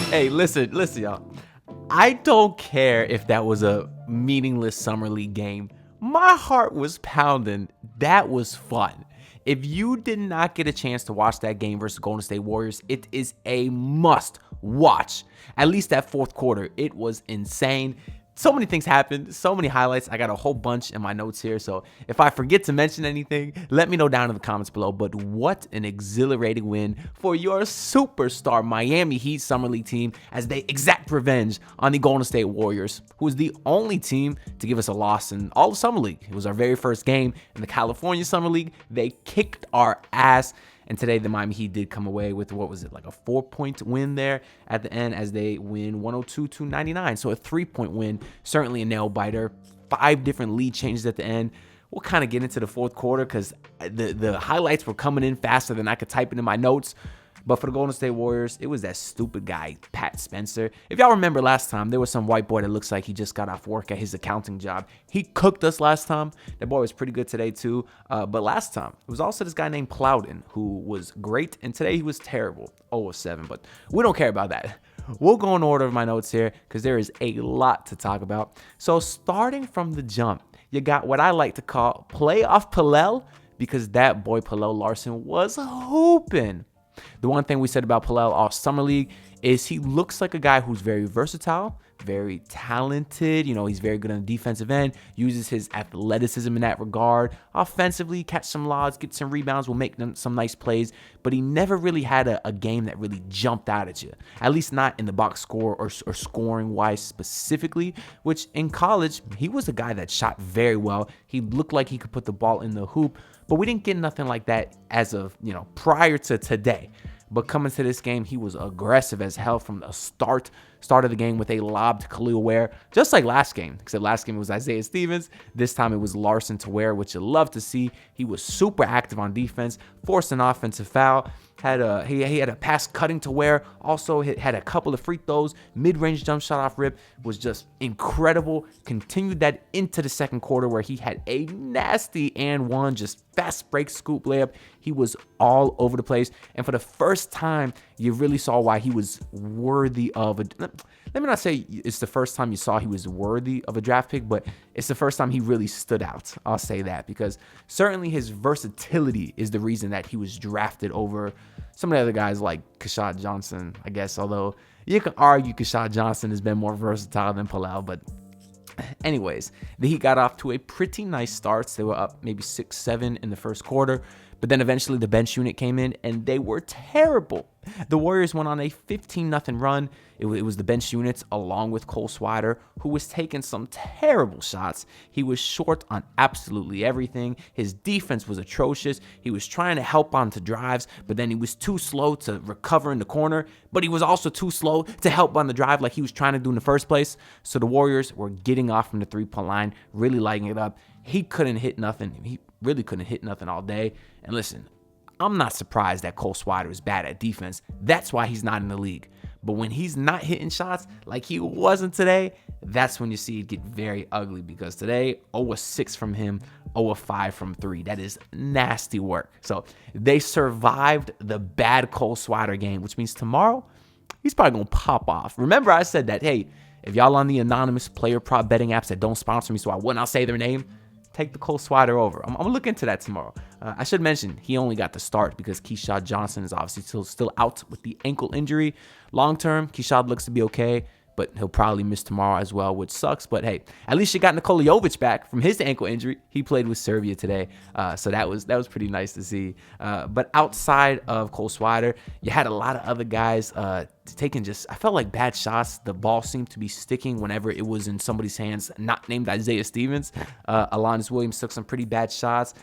Hey, listen, y'all. I don't care if that was a meaningless summer league game. My heart was pounding. That was fun. If you did not get a chance to watch that game versus Golden State Warriors, it is a must watch. At least that fourth quarter, it was insane. So many things happened, so many highlights. I got a whole bunch in my notes here, so if I forget to mention anything, let me know down in the comments below. But what an exhilarating win for your superstar Miami Heat Summer League team as they exact revenge on the Golden State Warriors, who was the only team to give us a loss in all of Summer League. It was our very first game in the California Summer League. They kicked our ass. And today, the Miami Heat did come away with, what was it, like a 4-point win there at the end as they win 102-99. So a 3-point win, certainly a nail-biter. 5 different lead changes at the end. We'll kind of get into the fourth quarter because the highlights were coming in faster than I could type it in my notes. But for the Golden State Warriors, it was that stupid guy, Pat Spencer. If y'all remember last time, there was some white boy that looks like he just got off work at his accounting job. He cooked us last time. That boy was pretty good today too. But last time, it was also this guy named Plowden who was great. And today he was terrible, 0-7. But we don't care about that. We'll go in order of my notes here because there is a lot to talk about. So starting from the jump, you got what I like to call playoff Pallel because that boy Pallel Larsson was hooping. The one thing we said about Pallel all summer league is he looks like a guy who's very versatile, very talented. You know, he's very good on the defensive end, uses his athleticism in that regard. Offensively, catch some lobs, get some rebounds, will make some nice plays. But he never really had a game that really jumped out at you, at least not in the box score or scoring-wise specifically, which in college, he was a guy that shot very well. He looked like he could put the ball in the hoop. But we didn't get nothing like that as of, prior to today. But coming to this game, he was aggressive as hell from the start of the game with a lob to Khalil Ware, just like last game. Except last game it was Isaiah Stevens. This time it was Larsson to Ware, which you love to see. He was super active on defense, forced an offensive foul. He had a pass cutting to Ware. Also had a couple of free throws. Mid-range jump shot off rip was just incredible. Continued that into the second quarter where he had a nasty and one just fast break scoop layup. He was all over the place. And for the first time, you really saw why he was worthy of a... Let me not say it's the first time you saw he was worthy of a draft pick, but it's the first time he really stood out. I'll say that because certainly his versatility is the reason that he was drafted over some of the other guys like Keshad Johnson, I guess, although you can argue Keshad Johnson has been more versatile than Pallel, but anyways, the Heat got off to a pretty nice start. They were up maybe 6-7 in the first quarter, but then eventually the bench unit came in and they were terrible. The Warriors went on a 15-0 run. It was the bench units along with Cole Swider, who was taking some terrible shots. He was short on absolutely everything. His defense was atrocious. He was trying to help onto drives, but then he was too slow to recover in the corner, but he was also too slow to help on the drive like he was trying to do in the first place. So the Warriors were getting off from the three-point line, really lighting it up. He couldn't hit nothing. He really couldn't hit nothing all day. And listen, I'm not surprised that Cole Swider is bad at defense. That's why he's not in the league. But when he's not hitting shots like he wasn't today, that's when you see it get very ugly because today, 0-6 from him, 0-5 from 3. That is nasty work. So they survived the bad Cole Swider game, which means tomorrow, he's probably going to pop off. Remember I said that, hey, if y'all on the anonymous player prop betting apps that don't sponsor me so I will not say their name, take the Cole Swider over. I'm going to look into that tomorrow. I should mention, he only got the start because Keshad Johnson is obviously still out with the ankle injury. Long term, Keshad looks to be okay, but he'll probably miss tomorrow as well, which sucks. But hey, at least you got Nikola Jovic back from his ankle injury. He played with Serbia today, so that was pretty nice to see. But outside of Cole Swider, you had a lot of other guys taking I felt like bad shots. The ball seemed to be sticking whenever it was in somebody's hands, not named Isaiah Stevens. Alondes Williams took some pretty bad shots.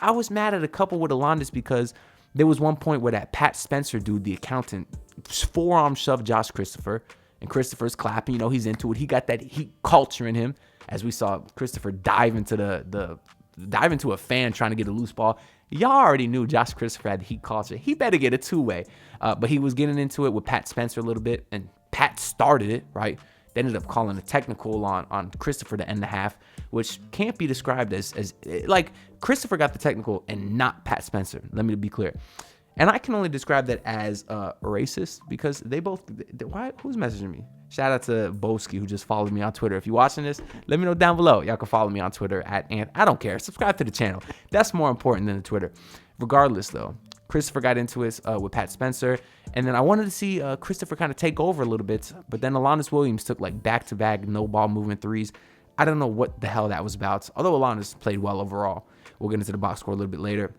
I was mad at a couple with Alondes because there was one point where that Pat Spencer dude, the accountant, forearm shoved Josh Christopher, and Christopher's clapping. He's into it. He got that Heat culture in him, as we saw Christopher dive into dive into a fan trying to get a loose ball. Y'all already knew Josh Christopher had the Heat culture. He better get a two-way. But he was getting into it with Pat Spencer a little bit, and Pat started it, right? They ended up calling a technical on Christopher to end the half, which can't be described as like Christopher got the technical and not Pat Spencer. Let me be clear. And I can only describe that as racist because they both. Why? Who's messaging me? Shout out to Boski who just followed me on Twitter. If you're watching this, let me know down below. Y'all can follow me on Twitter at Ant. I don't care. Subscribe to the channel. That's more important than the Twitter. Regardless, though, Christopher got into it with Pat Spencer, and then I wanted to see Christopher kind of take over a little bit, but then Alanis Williams took like back-to-back no ball movement threes. I don't know what the hell that was about. Although Alanis played well overall. We'll get into the box score a little bit later.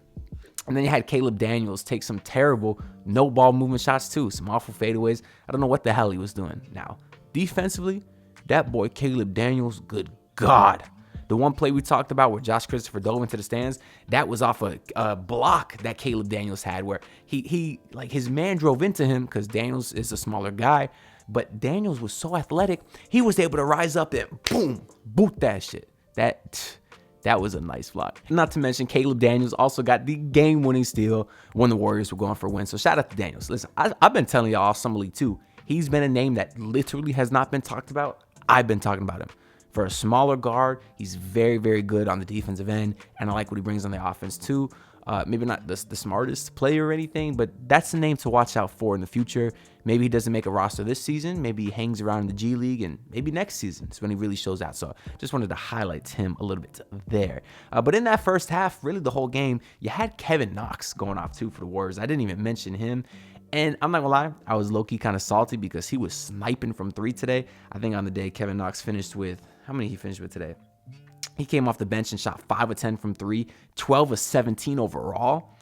And then you had Caleb Daniels take some terrible no ball movement shots too, some awful fadeaways. I don't know what the hell he was doing. Now, defensively, that boy Caleb Daniels, good God. The one play we talked about where Josh Christopher dove into the stands, that was off a block that Caleb Daniels had where he like his man drove into him because Daniels is a smaller guy, but Daniels was so athletic, he was able to rise up and boom, boot that shit. That was a nice block. Not to mention, Caleb Daniels also got the game-winning steal when the Warriors were going for a win. So shout out to Daniels. Listen, I've been telling y'all all summer league too. He's been a name that literally has not been talked about. I've been talking about him. For a smaller guard, he's very, very good on the defensive end, and I like what he brings on the offense too. Maybe not the smartest player or anything, but that's a name to watch out for in the future. Maybe he doesn't make a roster this season. Maybe he hangs around in the G League, and maybe next season is when he really shows out. So just wanted to highlight him a little bit there. But in that first half, really the whole game, you had Kevin Knox going off too for the Warriors. I didn't even mention him. And I'm not gonna lie, I was low-key kind of salty because he was sniping from three today. I think on the day Kevin Knox finished with, how many he finished with today? He came off the bench and shot 5 of 10 from 3, 12 of 17 overall.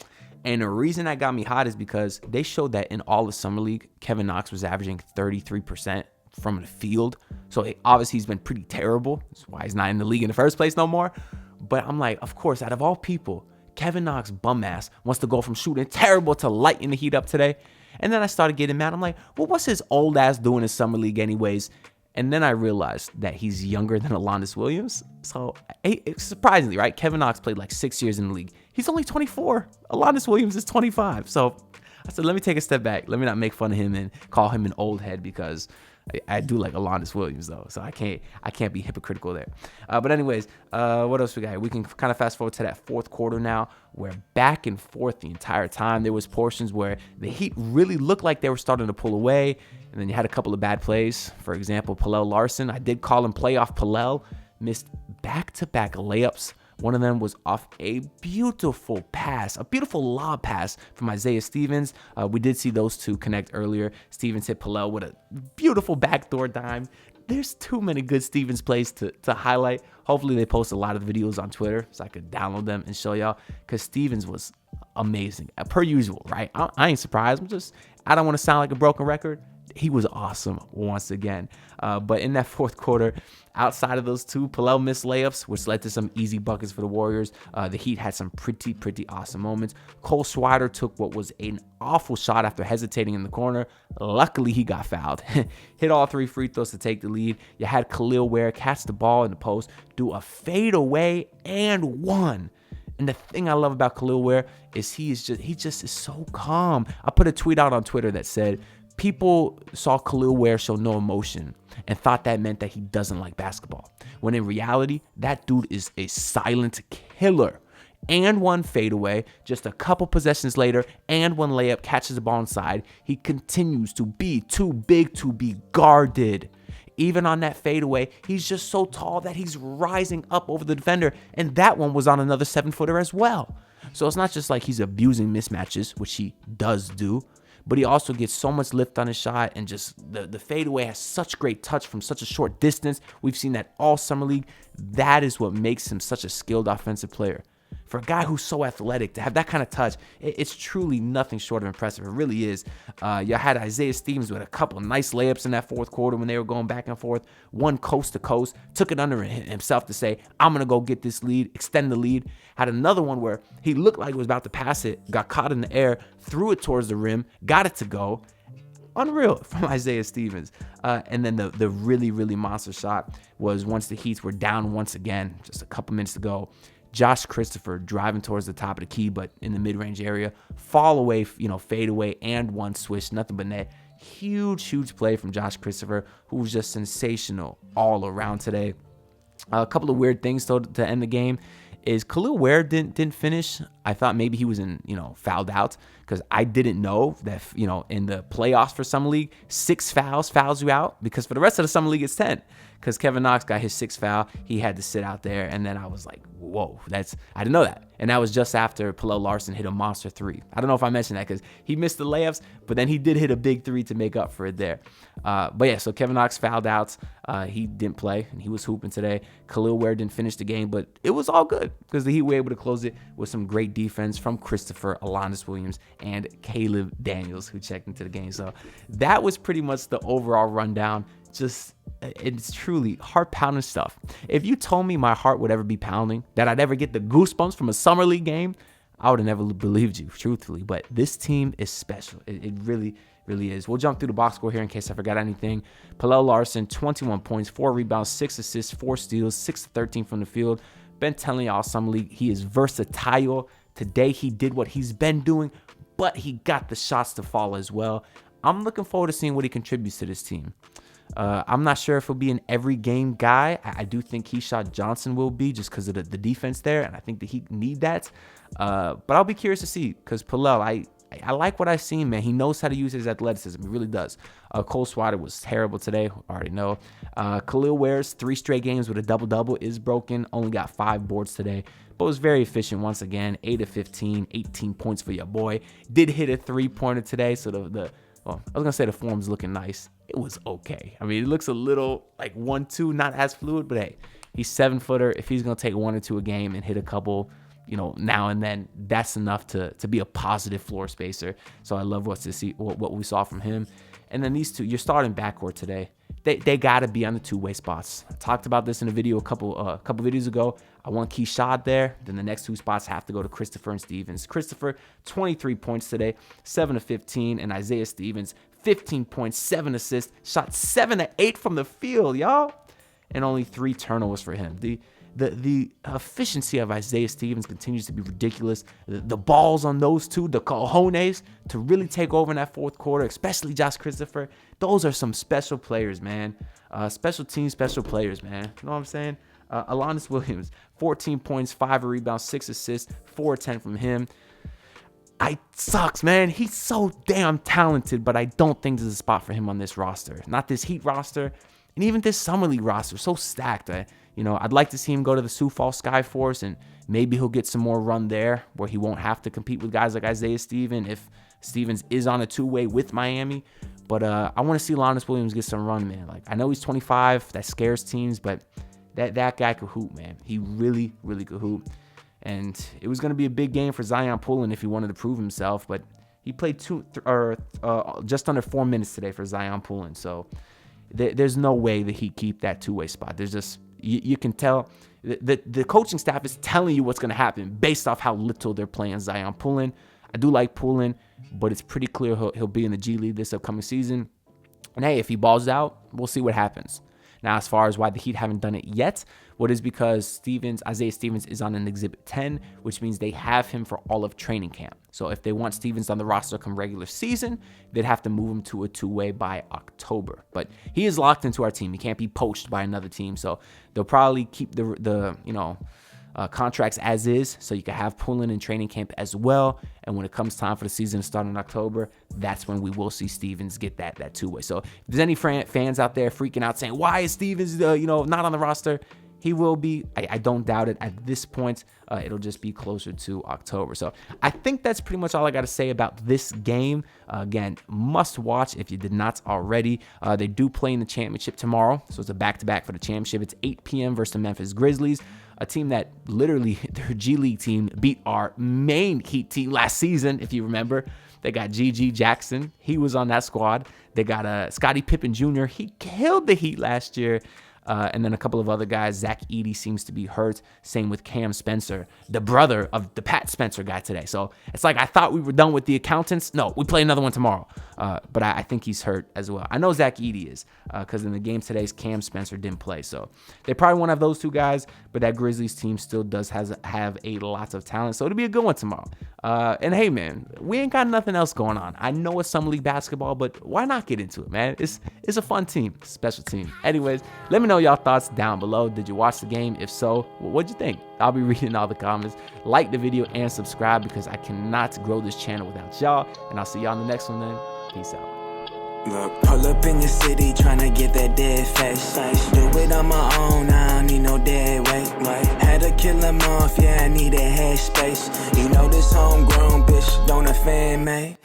And the reason that got me hot is because they showed that in all of Summer League, Kevin Knox was averaging 33% from the field. So obviously he's been pretty terrible. That's why he's not in the league in the first place no more. But I'm like, of course, out of all people, Kevin Knox bum ass wants to go from shooting terrible to lighting the heat up today. And then I started getting mad. I'm like, well, what's his old ass doing in Summer League anyways? And then I realized that he's younger than Alanis Williams. So surprisingly, right? Kevin Knox played like 6 years in the league. He's only 24. Alanis Williams is 25. So I said, let me take a step back. Let me not make fun of him and call him an old head because I do like Alanis Williams though. So I can't be hypocritical there. But anyways, what else we got here? We can kind of fast forward to that fourth quarter now. Where back and forth the entire time. There was portions where the Heat really looked like they were starting to pull away. And then you had a couple of bad plays. For example, Larsson. I did call him playoff Pallel. Missed back-to-back layups. One of them was off a beautiful pass, a beautiful lob pass from Isaiah Stevens. We did see those two connect earlier. Stevens hit Pallel with a beautiful backdoor dime. There's too many good Stevens plays to highlight. Hopefully they post a lot of videos on Twitter so I could download them and show y'all because Stevens was amazing, per usual, right? I ain't surprised. I don't want to sound like a broken record. He was awesome once again. But in that fourth quarter, outside of those two Pallel missed layups, which led to some easy buckets for the Warriors, the Heat had some pretty awesome moments. Cole Swider took what was an awful shot after hesitating in the corner. Luckily, he got fouled. Hit all 3 free throws to take the lead. You had Khalil Ware catch the ball in the post, do a fadeaway and one. And the thing I love about Khalil Ware is he just is so calm. I put a tweet out on Twitter that said, people saw Khalil Ware show no emotion and thought that meant that he doesn't like basketball. When in reality, that dude is a silent killer. And one fadeaway, just a couple possessions later, and one layup, catches the ball inside. He continues to be too big to be guarded. Even on that fadeaway, he's just so tall that he's rising up over the defender, and that one was on another 7-footer as well. So it's not just like he's abusing mismatches, which he does do, but he also gets so much lift on his shot, and just the fadeaway has such great touch from such a short distance. We've seen that all summer league. That is what makes him such a skilled offensive player. For a guy who's so athletic, to have that kind of touch, it's truly nothing short of impressive. It really is. You had Isaiah Stevens with a couple of nice layups in that fourth quarter when they were going back and forth. One coast to coast, took it under himself to say, I'm going to go get this lead, extend the lead. Had another one where he looked like he was about to pass it, got caught in the air, threw it towards the rim, got it to go. Unreal from Isaiah Stevens. And then the really monster shot was once the Heats were down once again, just a couple minutes to go. Josh Christopher driving towards the top of the key, but in the mid-range area, fall away, fade away, and one swish, nothing but net. Huge play from Josh Christopher, who was just sensational all around today. A couple of weird things though to end the game is Khalil Ware didn't finish. I thought maybe he was fouled out, because I didn't know that, in the playoffs for Summer League, 6 fouls you out, because for the rest of the Summer League, it's 10. Because Kevin Knox got his 6th foul. He had to sit out there. And then I was like, whoa, I didn't know that. And that was just after Larsson hit a monster 3. I don't know if I mentioned that, because he missed the layups, but then he did hit a big 3 to make up for it there. But yeah, so Kevin Knox fouled out. He didn't play, and he was hooping today. Khalil Ware didn't finish the game, but it was all good, because the Heat were able to close it with some great defense from Christopher, Alonnis Williams, and Caleb Daniels, who checked into the game. So that was pretty much the overall rundown. It's truly heart-pounding stuff. If you told me my heart would ever be pounding, that I'd ever get the goosebumps from a Summer League game, I would have never believed you, truthfully. But this team is special. It really, really is. We'll jump through the box score here in case I forgot anything. Larsson, 21 points, 4 rebounds, 6 assists, 4 steals, 6 to 13 from the field. Been telling y'all Summer League, he is versatile. Today he did what he's been doing, but he got the shots to fall as well. I'm looking forward to seeing what he contributes to this team. I'm not sure if he'll be an every game guy. I do think Keyshawn Johnson will be, just because of the defense there, and I think the Heat need that. But I'll be curious to see, because I like what I've seen, man. He knows how to use his athleticism. He really does. Cole Swider was terrible today. I already know. Khalil Ware's 3 straight games with a double-double is broken. Only got 5 boards today, but was very efficient once again. 8 of 15, 18 points for your boy. Did hit a 3-pointer today, so I was going to say the form's looking nice. It was okay. I mean, it looks a little like 1-2, not as fluid, but hey, he's 7-footer. If he's going to take 1 or 2 a game and hit a couple, now and then, that's enough to be a positive floor spacer. So I love what we saw from him. And then these two, you're starting backcourt today. They got to be on the two-way spots. I talked about this in a video a couple videos ago. I want Keyshawn there. Then the next 2 spots have to go to Christopher and Stevens. Christopher, 23 points today, 7 of 15. And Isaiah Stevens, 15 points, 7 assists, shot 7 of 8 from the field, y'all. And only 3 turnovers for him. The efficiency of Isaiah Stevens continues to be ridiculous. The balls on those two, the cojones to really take over in that fourth quarter, especially Josh Christopher. Those are some special players, man. Special team, special players, man. You know what I'm saying? Alonnis Williams, 14 points, 5 rebounds, 6 assists, 4 of 10 from him. It sucks, man. He's so damn talented, but I don't think there's a spot for him on this roster. Not this Heat roster, and even this Summer League roster. So stacked. I'd like to see him go to the Sioux Falls Skyforce, and maybe he'll get some more run there where he won't have to compete with guys like Isaiah Stevens if Stevens is on a 2-way with Miami. But I want to see Alonnis Williams get some run, man. Like, I know he's 25. That scares teams, but that guy could hoop, man. He really, really could hoop. And it was going to be a big game for Zion Poulin if he wanted to prove himself, but he played just under 4 minutes today for Zion Poulin. So there's no way that he keep that 2-way spot. There's just, you can tell the coaching staff is telling you what's going to happen based off how little they're playing Zion Poulin. I do like Poulin, but it's pretty clear he'll be in the G League this upcoming season. And hey, if he balls out, we'll see what happens. Now, as far as why the Heat haven't done it yet, what is because Isaiah Stevens is on an Exhibit 10, which means they have him for all of training camp. So if they want Stevens on the roster come regular season, they'd have to move him to a 2-way by October. But he is locked into our team. He can't be poached by another team. So they'll probably keep the contracts as is, so you can have Poulin in training camp as well. And when it comes time for the season to start in October, that's when we will see Stevens get that 2-way. So if there's any fans out there freaking out saying, why is Stevens not on the roster? He will be. I don't doubt it. At this point, it'll just be closer to October. So I think that's pretty much all I got to say about this game. Again, must watch if you did not already. They do play in the championship tomorrow. So it's a back-to-back for the championship. It's 8 p.m. versus the Memphis Grizzlies, a team that literally, their G League team beat our main Heat team last season, if you remember. They got G.G. Jackson. He was on that squad. They got Scottie Pippen Jr. He killed the Heat last year. And then a couple of other guys. Zach Edey seems to be hurt. Same with Cam Spencer, the brother of the Pat Spencer guy today. So it's like I thought we were done with the accountants. No, we play another one tomorrow. But I think he's hurt as well. I know Zach Edey is because in the game today's Cam Spencer didn't play. So they probably won't have those two guys. But that Grizzlies team still does have a lot of talent. So it'll be a good one tomorrow. And hey, man, we ain't got nothing else going on. I know it's Summer League basketball, but why not get into it, man? It's a fun team, special team. Anyways, let me know y'all thoughts down below. Did you watch the game? If so, what'd you think? I'll be reading all the comments. Like the video and subscribe because I cannot grow this channel without y'all. And I'll see y'all in the next one then. Peace out. Look, pull up in your city, tryna get that dead face. Do it on my own, I don't need no dead weight. Had to kill him off, yeah, I need a head space. You know this homegrown bitch don't offend me.